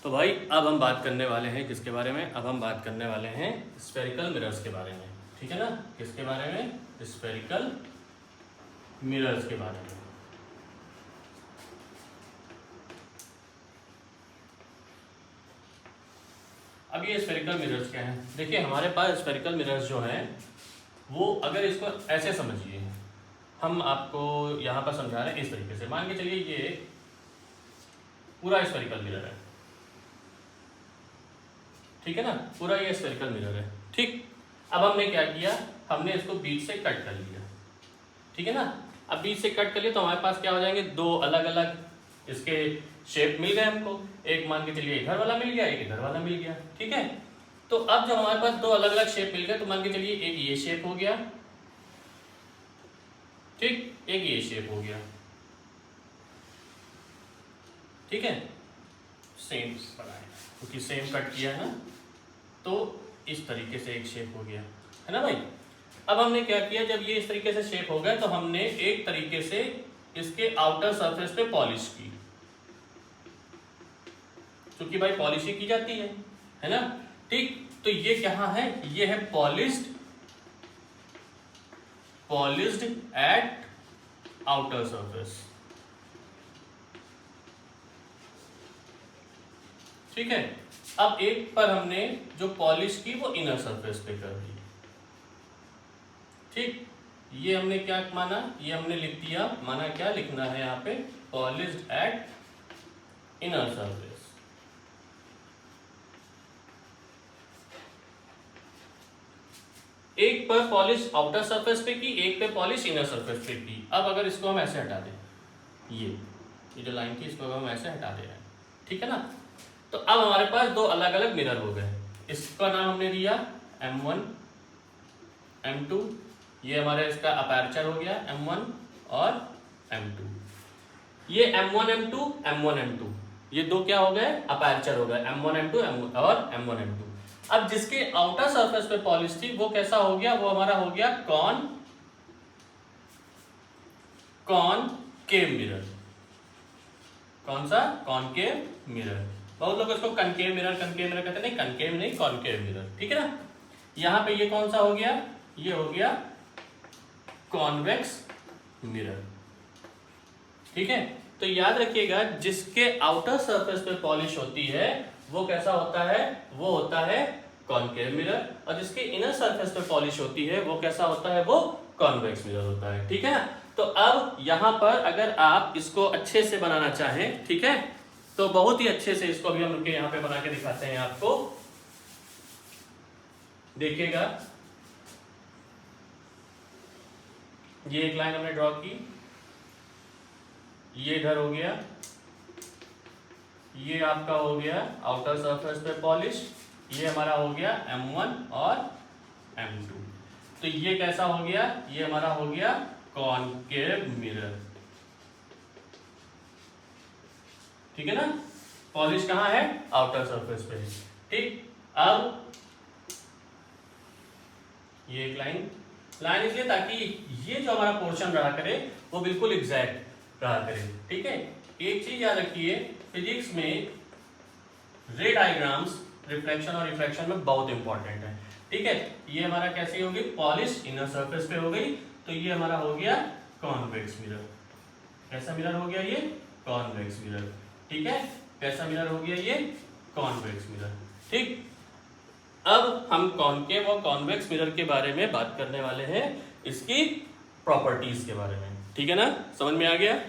तो भाई अब हम बात करने वाले हैं किसके बारे में? अब हम बात करने वाले हैं स्फेरिकल मिरर्स के बारे में, ठीक है ना? किसके बारे में? स्फेरिकल मिरर्स के बारे में। अब ये स्फेरिकल मिरर्स क्या हैं? देखिए हमारे पास स्फेरिकल मिरर्स जो हैं वो, अगर इसको ऐसे समझिए, हम आपको यहाँ पर समझा रहे हैं इस तरीके से। मान के चलिए ये पूरा स्फेरिकल मिरर है, ठीक है ना? पूरा ये स्फेरिकल मिरर है, ठीक। अब हमने क्या किया, हमने इसको बीच से कट कर लिया, ठीक है ना? अब बीच से कट कर लिया तो हमारे पास क्या हो जाएंगे, दो अलग अलग इसके शेप मिल गए हमको। एक मान के चलिए इधर वाला मिल गया, एक इधर वाला मिल गया, ठीक है। तो अब जब हमारे पास दो अलग अलग शेप मिल गए तो मान के चलिए एक ये शेप हो गया, ठीक, एक ये शेप हो गया, ठीक है। सेम बनाए क्योंकि सेम कट किया है ना, तो इस तरीके से एक शेप हो गया, है ना भाई? अब हमने क्या किया, जब ये इस तरीके से शेप हो गया तो हमने एक तरीके से इसके आउटर सरफेस पे पॉलिश की, क्योंकि भाई पॉलिश ही की जाती है ना? ठीक, तो ये क्या है, ये है पॉलिश्ड एट आउटर सरफेस, ठीक है। अब एक पर हमने जो पॉलिश की वो इनर सरफेस पे कर दी, ठीक। ये हमने क्या माना, ये हमने लिख दिया, माना क्या लिखना है यहाँ पे, पॉलिश्ड एट इनर सरफेस। एक पर पॉलिश आउटर सरफेस पे की, एक पे पॉलिश इनर सरफेस पे की। अब अगर इसको हम ऐसे हटा दें, ये जो लाइन थी इसको हम ऐसे हटा दे रहे हैं, ठीक है ना? तो अब हमारे पास दो अलग अलग मिरर हो गए। इसका नाम हमने दिया M1 M2, ये हमारे इसका अपर्चर हो गया M1 और M2। ये M1 M2 ये दो क्या हो गए, अपर्चर हो गए, M1 M2 और M1 M2। अब जिसके आउटर सरफेस पे पॉलिश थी वो कैसा हो गया, वो हमारा हो गया कॉनकेव मिरर। कौन सा? Concave mirror. बहुत लोग इसको कनकेव मिरर कहते हैं, नहीं कनकेव नहीं, कॉनकेव मिरर, ठीक है ना? यहां पे ये कौन सा हो गया, ये हो गया कॉन्वेक्स मिरर, ठीक है। तो याद रखिएगा, जिसके आउटर सरफेस पे पॉलिश होती है वो कैसा होता है, वो होता है कॉनकेव मिरर, और जिसके इनर सरफेस पे पॉलिश होती है वो कैसा होता है, वो कॉन्वेक्स मिरर होता है, ठीक है ना? तो अब यहां पर अगर आप इसको अच्छे से बनाना चाहें, ठीक है, तो बहुत ही अच्छे से इसको अभी हम रुके यहां पे बना के दिखाते हैं आपको। देखिएगा, ये एक लाइन हमने ड्रॉ की, ये इधर हो गया, ये आपका हो गया आउटर सरफेस पे पॉलिश, ये हमारा हो गया M1 और M2। तो ये कैसा हो गया, ये हमारा हो गया कॉनकेव मिरर, ठीक है ना? पॉलिश कहां है, आउटर सरफेस पे, ठीक। अब ये एक लाइन इसलिए ताकि ये जो हमारा पोर्शन रहा करे वो बिल्कुल एग्जैक्ट रहा करे, ठीक है। एक चीज याद रखिए, फिजिक्स में रे डायग्राम्स रिफ्लेक्शन और रिफ्रैक्शन में बहुत इंपॉर्टेंट है, ठीक है। ये हमारा कैसी होगी, पॉलिश इनर सरफेस पे हो गई, तो ये हमारा हो गया कॉन्वेक्स मिरर। कैसा मिरर हो गया, ये कॉन्वेक्स मिरर, ठीक है। कैसा मिरर हो गया, ये कॉन्वेक्स मिरर, ठीक। अब हम कॉनकेव और कॉन्वेक्स मिरर के बारे में बात करने वाले हैं, इसकी प्रॉपर्टीज के बारे में, ठीक है ना? समझ में आ गया?